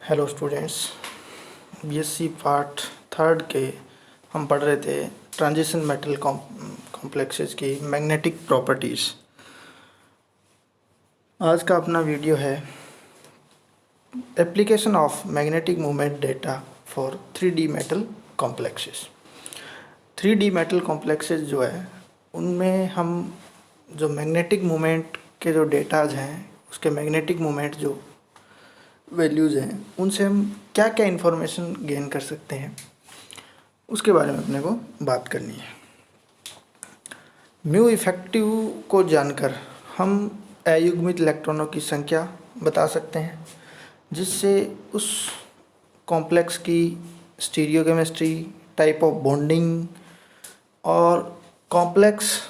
Hello students, BSc part third के हम पढ़ रहे थे ट्रांजिशन मेटल कॉम्प्लेक्सेस की मैग्नेटिक प्रॉपर्टीज़। आज का अपना वीडियो है application of magnetic moment data for 3D metal complexes. 3D metal complexes जो है उनमें हम जो मैग्नेटिक मोमेंट के जो डेटाज हैं, उसके मैग्नेटिक मोमेंट जो वैल्यूज़ हैं, उनसे हम क्या क्या इन्फॉर्मेशन गेन कर सकते हैं उसके बारे में अपने को बात करनी है। म्यू इफेक्टिव को जानकर हम अयुग्मित इलेक्ट्रॉनों की संख्या बता सकते हैं, जिससे उस कॉम्प्लेक्स की स्टीरियोकेमिस्ट्री, टाइप ऑफ बॉन्डिंग और कॉम्प्लेक्स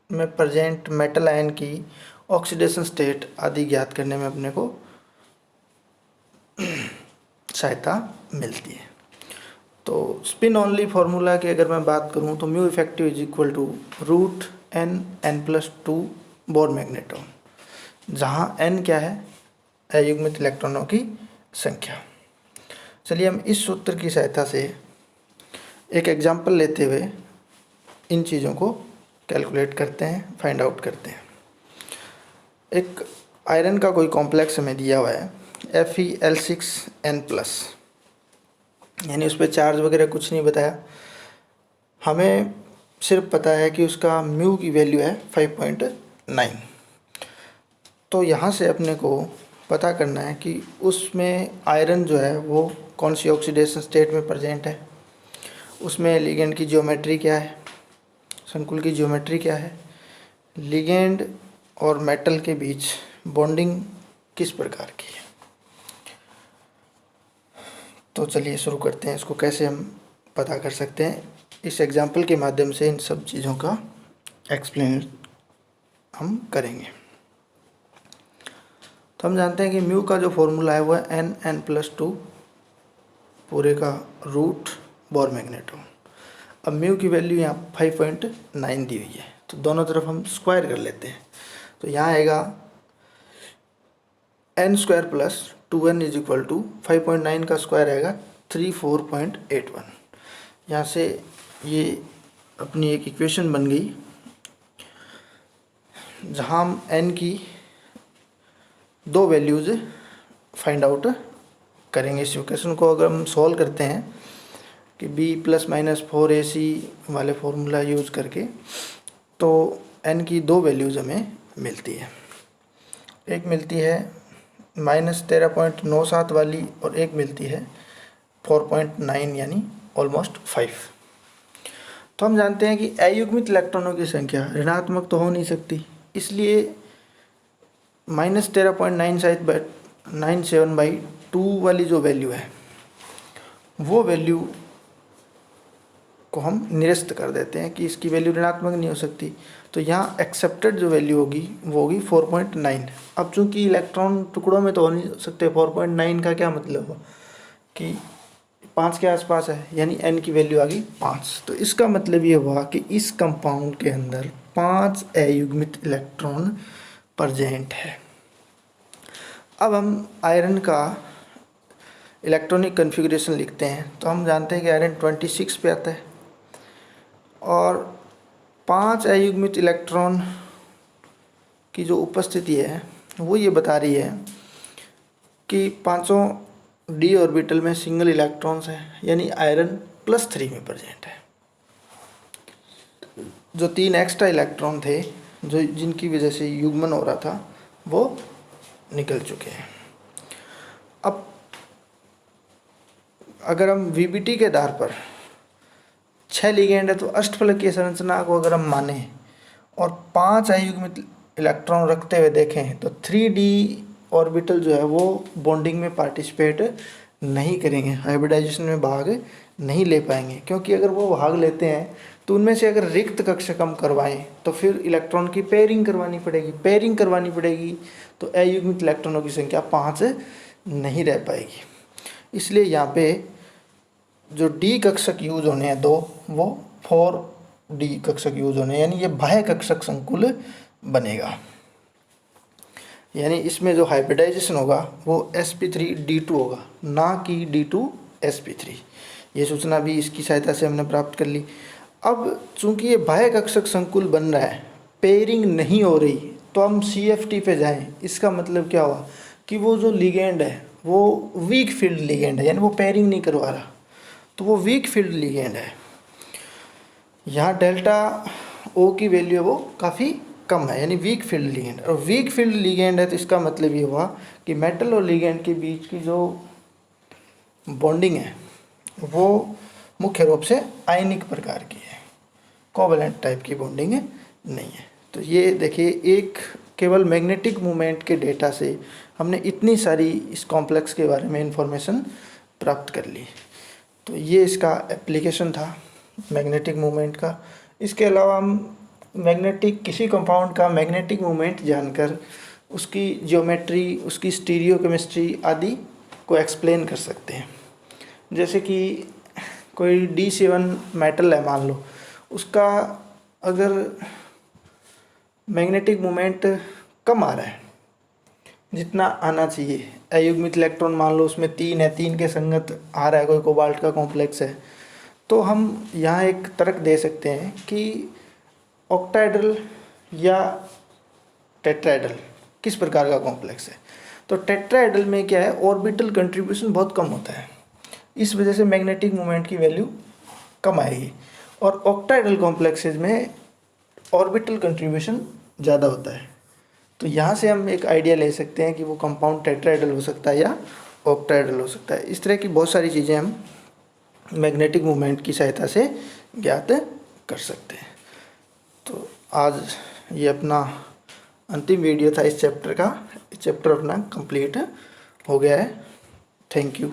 में प्रेजेंट मेटल आयन की ऑक्सीडेशन स्टेट आदि ज्ञात करने में अपने को सहायता मिलती है। तो स्पिन ऑनली फार्मूला की अगर मैं बात करूं तो mu effective is equal to root n+2 Bohr magneton, जहां n क्या है, अयुग्मित इलेक्ट्रॉनों की संख्या। चलिए हम इस सूत्र की सहायता से एक एग्जांपल लेते हुए इन चीज़ों को कैलकुलेट करते हैं, फाइंड आउट करते हैं। एक आयरन का कोई कॉम्प्लेक्स हमें दिया हुआ है FeL6n+, यानी उस पर चार्ज वगैरह कुछ नहीं बताया, हमें सिर्फ पता है कि उसका म्यू की वैल्यू है 5.9। तो यहाँ से अपने को पता करना है कि उसमें आयरन जो है वो कौन सी ऑक्सीडेशन स्टेट में प्रेजेंट है, उसमें लिगेंड की ज्योमेट्री क्या है, संकुल की ज्योमेट्री क्या है, लिगेंड और मेटल के बीच बॉन्डिंग किस प्रकार की है। तो चलिए शुरू करते हैं, इसको कैसे हम पता कर सकते हैं। इस एग्जाम्पल के माध्यम से इन सब चीज़ों का एक्सप्लेन हम करेंगे। तो हम जानते हैं कि म्यू का जो फॉर्मूला है वो है n+2 पूरे का रूट बोर मैग्नेट्रॉन। अब म्यू की वैल्यू यहाँ 5.9 दी हुई है, तो दोनों तरफ हम स्क्वायर कर लेते हैं। तो यहाँ आएगा n² + 2n = 5.9 का स्क्वायर आएगा 34.81। यहाँ से ये अपनी एक इक्वेशन बन गई, जहाँ हम n की दो वैल्यूज़ फाइंड आउट करेंगे। इस इक्वेशन को अगर हम सॉल्व करते हैं कि b+-4ac वाले फॉर्मूला यूज़ करके, तो n की दो वैल्यूज़ हमें मिलती है। एक मिलती है -13.97 वाली और एक मिलती है 4.9 यानी ऑलमोस्ट 5। तो हम जानते हैं कि अयुग्मित इलेक्ट्रॉनों की संख्या ऋणात्मक तो हो नहीं सकती, इसलिए -13.97/2 वाली जो वैल्यू है वो वैल्यू को हम निरस्त कर देते हैं कि इसकी वैल्यू ऋणात्मक नहीं हो सकती। तो यहाँ एक्सेप्टेड जो वैल्यू होगी वो होगी 4.9। अब चूंकि इलेक्ट्रॉन टुकड़ों में तो हो नहीं सकते, 4.9 का क्या मतलब हुआ कि 5 के आसपास है, यानी n की वैल्यू आ गई 5। तो इसका मतलब ये हुआ कि इस कंपाउंड के अंदर 5 अयुग्मित इलेक्ट्रॉन प्रेजेंट है। अब हम आयरन का इलेक्ट्रॉनिक कन्फिग्रेशन लिखते हैं, तो हम जानते हैं कि आयरन 26 पे आता है और 5 अयुग्मित इलेक्ट्रॉन की जो उपस्थिति है वो ये बता रही है कि पाँचों d ऑर्बिटल में सिंगल इलेक्ट्रॉन्स हैं, यानी आयरन +3 में प्रेजेंट है। जो 3 एक्स्ट्रा इलेक्ट्रॉन थे जो जिनकी वजह से युग्मन हो रहा था वो निकल चुके हैं। अब अगर हम वीबीटी के आधार पर 6 लिगेंड है तो अष्टफलकीय संरचना को अगर हम माने और 5 अयुग्मित इलेक्ट्रॉन रखते हुए देखें तो 3D ऑर्बिटल जो है वो बॉन्डिंग में पार्टिसिपेट नहीं करेंगे, हाइब्रिडाइजेशन में भाग नहीं ले पाएंगे, क्योंकि अगर वो भाग लेते हैं तो उनमें से अगर रिक्त कक्षा कम करवाएं तो फिर इलेक्ट्रॉन की पेयरिंग करवानी पड़ेगी, तो अयुग्मित इलेक्ट्रॉनों की संख्या 5 नहीं रह पाएगी। इसलिए यहाँ पे जो डी कक्षक यूज होने हैं दो, वो 4D कक्षक यूज होने हैं, यानी ये बाह्य कक्षक संकुल बनेगा। यानी इसमें जो हाइब्रिडाइजेशन होगा वो sp3d2 होगा, ना कि d2sp3। ये सूचना भी इसकी सहायता से हमने प्राप्त कर ली। अब चूंकि ये बाह्य कक्षक संकुल बन रहा है, पेयरिंग नहीं हो रही, तो हम CFT पे जाएं। इसका मतलब क्या हुआ कि वो जो लिगेंड है वो वीक फील्ड लिगेंड है, यानी वो पेयरिंग नहीं करवा रहा, तो वो वीक फील्ड लिगेंड है। यहाँ डेल्टा ओ की वैल्यू है वो काफ़ी कम है, यानी वीक फील्ड लिगेंड। और वीक फील्ड लिगेंड है तो इसका मतलब ये हुआ कि मेटल और लिगेंड के बीच की जो बॉन्डिंग है वो मुख्य रूप से आयनिक प्रकार की है, कोवैलेंट टाइप की बॉन्डिंग नहीं है। तो ये देखिए, एक केवल मैग्नेटिक मोमेंट के डेटा से हमने इतनी सारी इस कॉम्प्लेक्स के बारे में इंफॉर्मेशन प्राप्त कर ली। तो ये इसका एप्लीकेशन था मैग्नेटिक मोमेंट का। इसके अलावा हम किसी कंपाउंड का मैग्नेटिक मोमेंट जानकर उसकी ज्योमेट्री, उसकी स्टीरियो केमिस्ट्री आदि को एक्सप्लेन कर सकते हैं। जैसे कि कोई D7 मेटल है मान लो, उसका अगर मैग्नेटिक मोमेंट कम आ रहा है जितना आना चाहिए, अयुग्मित इलेक्ट्रॉन मान लो उसमें 3 है, 3 के संगत आ रहा है, कोई कोबाल्ट का कॉम्प्लेक्स है, तो हम यहाँ एक तर्क दे सकते हैं कि ऑक्टाहेड्रल या टेट्राहेड्रल किस प्रकार का कॉम्प्लेक्स है। तो टेट्राहेड्रल में क्या है, ऑर्बिटल कंट्रीब्यूशन बहुत कम होता है, इस वजह से मैग्नेटिक मोमेंट की वैल्यू कम आएगी। और ऑक्टाहेड्रल कॉम्प्लेक्सेज में ऑर्बिटल कंट्रीब्यूशन ज़्यादा होता है। तो यहाँ से हम एक आइडिया ले सकते हैं कि वो कंपाउंड टेट्राहेड्रल हो सकता है या ऑक्टाहेड्रल हो सकता है। इस तरह की बहुत सारी चीज़ें हम मैग्नेटिक मोमेंट की सहायता से ज्ञात कर सकते हैं। तो आज ये अपना अंतिम वीडियो था इस चैप्टर का। चैप्टर अपना कंप्लीट हो गया है। Thank you.